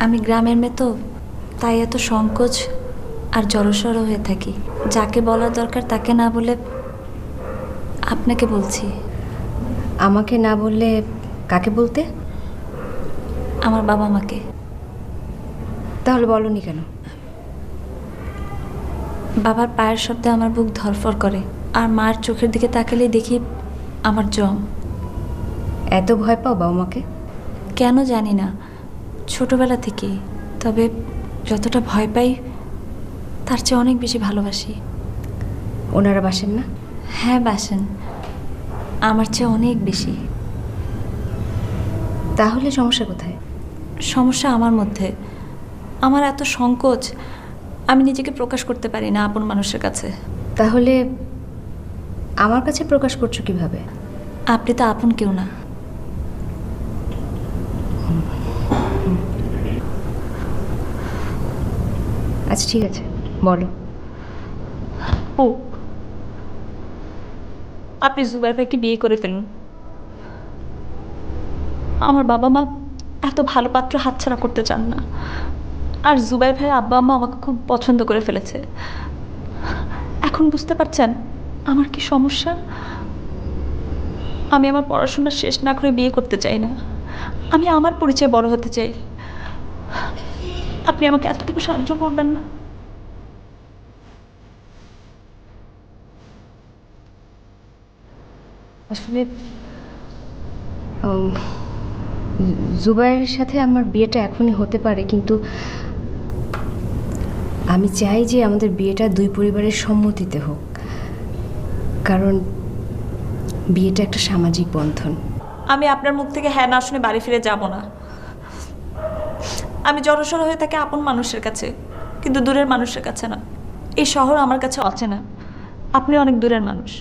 আমি গ্রামের মেয়ে তো, তাই এত সংকোচ আর জড়সড় হয়ে থাকি। যাকে বলার দরকার তাকে না বলে আপনাকে বলছি। আমাকে না বললে কাকে বলতে? আমার বাবা মাকে। তাহলে বলনি কেন? বাবার পায়ের শব্দে আমার বুক ধড়ফড় করে, আর মার চোখের দিকে তাকালেই দেখি আমার জম। এত ভয় পাও বাবা মাকে? কেন জানি না, ছোটবেলা থেকেই। তবে যতটা ভয় পাই তার চেয়ে অনেক বেশি ভালোবাসি। ওনারা বাসেন না? হ্যাঁ বাসেন, আমার চেয়ে অনেক বেশি। তাহলে সমস্যা কোথায়? সমস্যা আমার মধ্যে। আমার এত সংকোচ, আমি নিজেকে প্রকাশ করতে পারি না আপন মানুষের কাছে। তাহলে আমার কাছে প্রকাশ করছো কিভাবে? আপনি তো আপন কেউ না। আচ্ছা ঠিক আছে, বলো। ও, আপনি জুবাইর ভাইকে বিয়ে করে ফেলুন। আমার বাবা মা এত ভালো পাত্র হাতছাড়া করতে চান না। আর জুবাইর ভাইয়ের আব্বা আম্মা আমাকে খুব পছন্দ করে ফেলেছে। এখন বুঝতে পারছেন আমার কি সমস্যা? আমি আমার পড়াশোনা শেষ না করে বিয়ে করতে চাই না। আমি আমার পরিচয়ে বড় হতে চাই। আপনি আমাকে এতটুকু সাহায্য করবেন না? আসলে উম, জুবাইরের সাথে আমার বিয়েটা এখনই হতে পারে, কিন্তু আমি চাই যে আমাদের বিয়েটা দুই পরিবারের সম্মতিতে হোক, কারণ বিয়েটা একটা সামাজিক বন্ধন। আমি আপনার মুখ থেকে হ্যাঁ না শুনে বাড়ি ফিরে যাব না। আমি জড়সড় হয়ে থাকি আপন মানুষের কাছে, কিন্তু দূরের মানুষের কাছে না। এই শহর আমার কাছে অচেনা। আপনি অনেক দূরের মানুষ।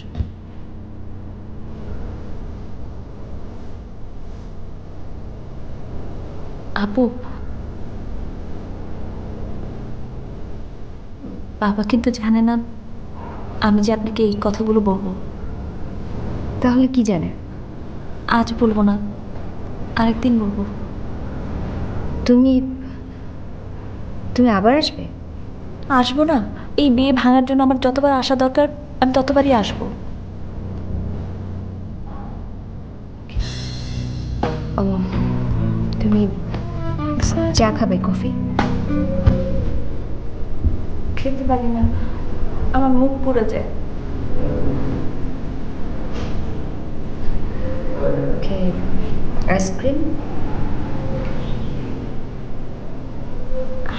আপু, বাবা কিন্তু জানে না আমি যে আপনাকে এই কথাগুলো বলবো। তাহলে কি জানে? আজ বলবো না, আরেকদিন বলবো। তুমি তুমি আবার আসবে? আসবো না? এই বিয়ে ভাঙার জন্য আমার যতবার আসা দরকার আমি ততবারই আসবো। ও, তুমি চা খাবে, কফি? খেতে পারি না, আমার মুখ পুড়ে যায়। ওকে, আইসক্রিম?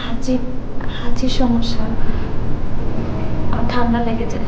হাঁচি, হাঁচির সমস্যা, আমার ঠান্ডা লেগে যায়।